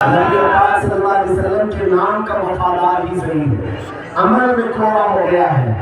نبی پاک صلی اللہ علیہ وسلم کے نام کا وفادار ہی صحیح ہے، عمل میں کھوڑا ہو گیا ہے،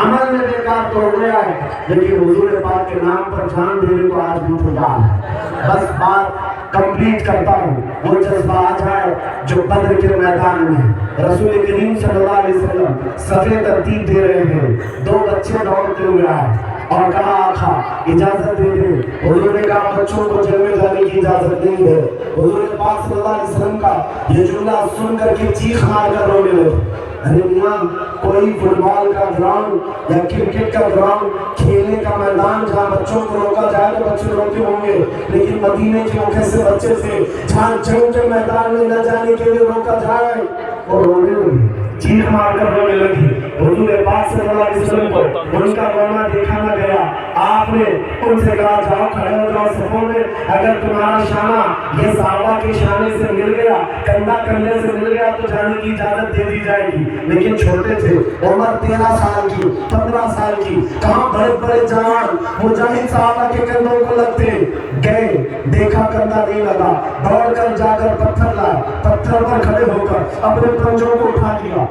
عمل میں بیکار تو ہو گیا ہے، لیکن حضور پاک کے نام پر جان دینے کو آج بھی خدا ہے۔ بس بات کمپلیٹ کرتا ہوں، وہ جذبہ آ جائے جو بدر کے میدان میں رسول کریم صلی اللہ علیہ وسلم صفے ترتیب دے رہے ہیں، دو بچے دوڑتے ہوئے آئے اور کہا آقا اجازت دے دیں۔ حضور نے کہا بچوں کو جنگ میں جانے کی اجازت نہیں ہے۔ حضور پاک صلی اللہ علیہ وسلم کا یہ جملہ سن کر کے چیخ مار کر رونے لگے۔ ارے میاں کوئی فٹ بال کا گراؤنڈ یا کرکٹ کا گراؤنڈ کھیلنے کا میدان جہاں بچوں کو روکا جائے تو بچے روتے ہوں گے، لیکن مدینے کے موقع سے بچے تھے جہاں جنگ کے میدان میں نہ جانے کے لیے روکا جائے اور رونے لگے، چیخ مار کر رونے لگی۔ حضور پاک صلی اللہ علیہ وسلم کو ان کا رونا دیکھا نہ گیا۔ آپ نے ان سے کہا جاؤ کھڑے ہو جاؤ صفوں میں، اگر تمہارا شانہ یہ صحابہ کے شانے سے مل گیا، کندھا کندھے سے مل گیا تو جانے کی اجازت دے دی جائے گی۔ لیکن چھوٹے تھے، عمر 13 سال کی 15 سال کی، کہاں بڑے بڑے جوان مجاہد صحابہ کے کندھوں کو لگتے گئے، دیکھا کندھا نہیں لگا، دوڑ کر جا کر پتھر لائے، پتھر پر کھڑے ہو کر اپنے پنجوں کو اٹھا دیا،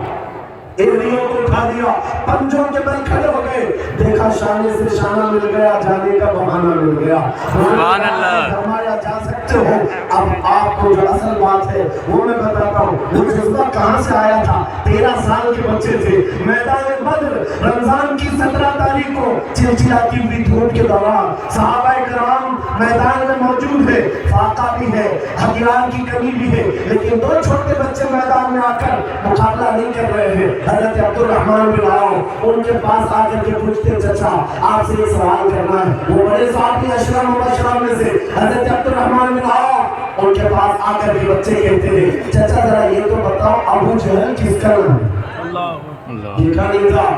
ایڑیوں کو اٹھا دیا، پنجوں کے بل کھڑے ہو گئے، دیکھا شانے سے شانہ مل گیا، جانے کا بہانہ مل گیا۔ سبحان اللہ، فرمایا جا سکتے ہو۔ اب آپ کو جو اصل بات ہے وہ میں بتاتا ہوں، وہ جذبہ کہاں سے آیا تھا۔ 13 سال کے بچے تھے، میدان بدر رمضان کی 17 تاریخ کو چلچلاتی ہوئی دھوپ کے دوران صحابہ کرام میدان میں موجود ہے، فاقہ بھی ہے، ہتھیار کی کمی بھی ہے، لیکن دو چھوٹے بچے میدان میں آ کر مقابلہ نہیں کر رہے ہیں۔ حضرت عبد الرحمن بن عوف ان کے پاس آ کر کے پوچھتے چچا آپ سے یہ سوال کرنا ہے۔ وہ بڑے صحابی اشرا مبشرہ میں سے حضرت عبد الرحمن بن عوف ان کے پاس آ کر کے بچے کہتے ہیں چچا ذرا یہ تو بتاؤ ابو جہل کس کا نام ہے؟ لکھا نہیں تھا،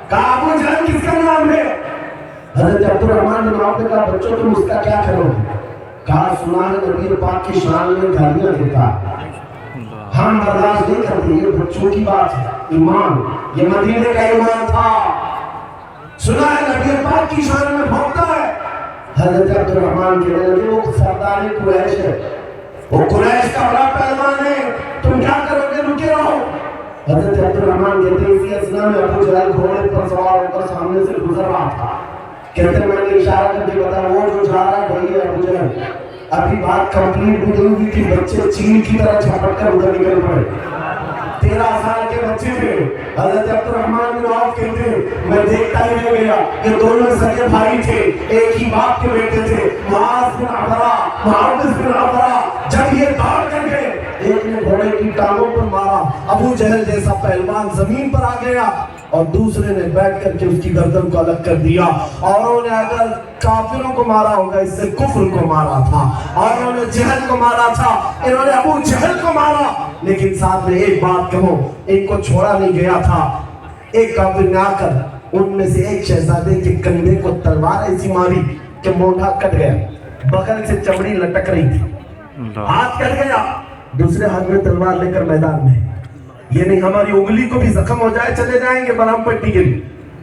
کہا ابو جہل کس کا نام ہے؟ حضرت عبد الرحمن بن عوف نے کہا بچوں تم اس کا کیا کرو گے؟ کہا سنا ہے نبی پاک کی شان میں گالیاں دیتا، ہم برداشت نہیں کرتے، یہ بچوں کی بات ہے، ایمان یہ مدینے کا ایمان تھا۔ سنا ہے نبی پاک کی شان میں بھونکتا ہے۔ حضرت عبد الرحمن کہنے لگے وہ سردار قریش ہے، وہ قریش کا بڑا پہلوان ہے، تم کیا کرو گے؟ رکے رہو۔ حضرت عبد الرحمن کہتے ہیں اسی اثنا میں ابو جہل گھوڑے پر سوار ہو کر سامنے سے گزر رہا تھا، کہتے ہیں میں نے اشارہ کر کے بتایا وہ جو جا رہا ہے وہی ہے ابو جہل۔ ابھی بات کمپلیٹ بھی نہیں ہوئی تھی، بچے چیل کی طرح جھپٹ کر ادھر نکل پڑے۔ 13 سال کے بچے تھے۔ حضرت عبد الرحمن بن عوف کہتے ہیں میں دیکھتا ہی نہیں گیا، یہ دونوں سگے بھائی تھے، ایک ہی باپ کے بیٹے تھے، معاذ بن عفرا معاوض بن عفرا۔ جب یہ دوڑ کر گئے ایک نے گھوڑے کی ٹانگوں پر مارا، ابو جہل جیسا پہلوان زمین پر آ گیا اور دوسرے نے بیٹھ کر کے اس کی گردن کو الگ کر دیا۔ اوروں نے اگر کافروں کو مارا ہوگا اس سے کفر کو مارا تھا، اوروں نے جہل کو مارا تھا، انہوں نے ابو جہل کو مارا۔ لیکن ساتھ میں ایک بات کہو، ایک کو چھوڑا نہیں گیا تھا۔ ایک کافر نے آ کر ان میں سے ایک شہزادے کے کندھے کو تلوار ایسی ماری کہ مونڈھا کٹ گیا، بغل سے چمڑی لٹک رہی تھی، ہاتھ کٹ گیا، دوسرے ہاتھ میں تلوار لے کر میدان میں، یہ نہیں ہماری انگلی کو بھی زخم ہو جائے چلے جائیں گے برہم پٹی کے لیے،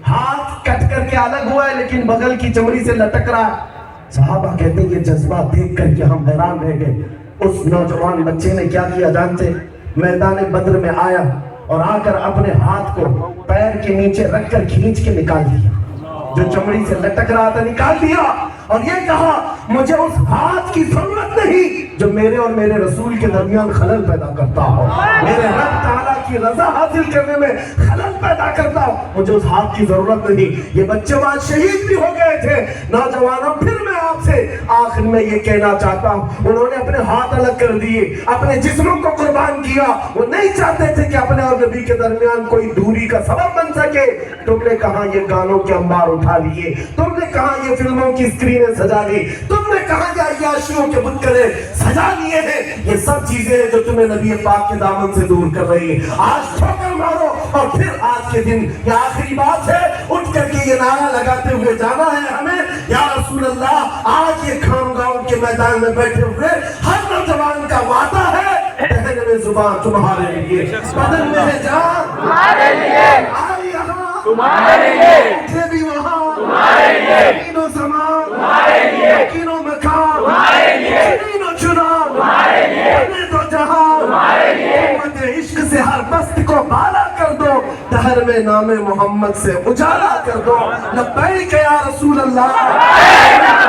ہاتھ کٹ کر کے الگ ہوا ہے لیکن بغل کی چمڑی سے لٹک رہا ہے۔ صحابہ کہتے ہیں یہ جذبہ دیکھ کر کے ہم حیران رہ گئے۔ اس نوجوان بچے نے کیا کیا جانتے؟ میدان بدر میں آیا اور آ کر اپنے ہاتھ کو پیر کے نیچے رکھ کر کھینچ کے نکال دیا، جو چمڑی سے لٹک رہا تھا نکال دیا، اور یہ کہا مجھے اس ہاتھ کی ضرورت نہیں جو میرے اور میرے رسول کے درمیان خلل پیدا کرتا ہو، میرے رب تعالیٰ کی رضا حاصل کرنے میں خلل پیدا کرتا ہو، مجھے اس ہاتھ کی ضرورت نہیں۔ یہ بچے وہاں شہید بھی ہو گئے تھے۔ نوجوانوں پھر میں آپ سے آخر میں یہ کہنا چاہتا ہوں، انہوں نے اپنے ہاتھ الگ کر دیے، اپنے جسموں کو قربان کیا، وہ نہیں چاہتے تھے کہ اپنے اور نبی کے درمیان کوئی دوری کا سبب بن سکے۔ تم نے کہاں یہ گانوں کے انبار اٹھا لیے، تم نے کہاں یہ فلموں کی اسکرینیں سجا لی، تم نے کہاں یہ عیاشیوں کے بتکرے سجا لیے ہیں۔ یہ سب چیزیں جو تمہیں نبی پاک کے دامن سے دور کر رہی ہیں۔ آج ٹھوکر مارو اور پھر آج کے دن یہ آخری بات ہے، اٹھ کر کے یہ نعرہ لگاتے ہوئے جانا ہے ہمیں، یا رسول اللہ آج یہ خان گاؤں کے میدان میں بیٹھے ہوئے ہر نوجوان کا وعدہ ہے، دہن میں زبان تمہارے لیے، بدن میں ہے جان تمہارے لیے، آئی یہاں تمہارے لیے، اٹھے بھی وہاں تمہارے لیے، زمین و زمان تمہارے لیے، یقین و مکان تمہارے لیے، زمین و چنان تمہارے لیے، تو جہاں نام محمد سے اجالا کر دو. لبیک یا رسول اللہ.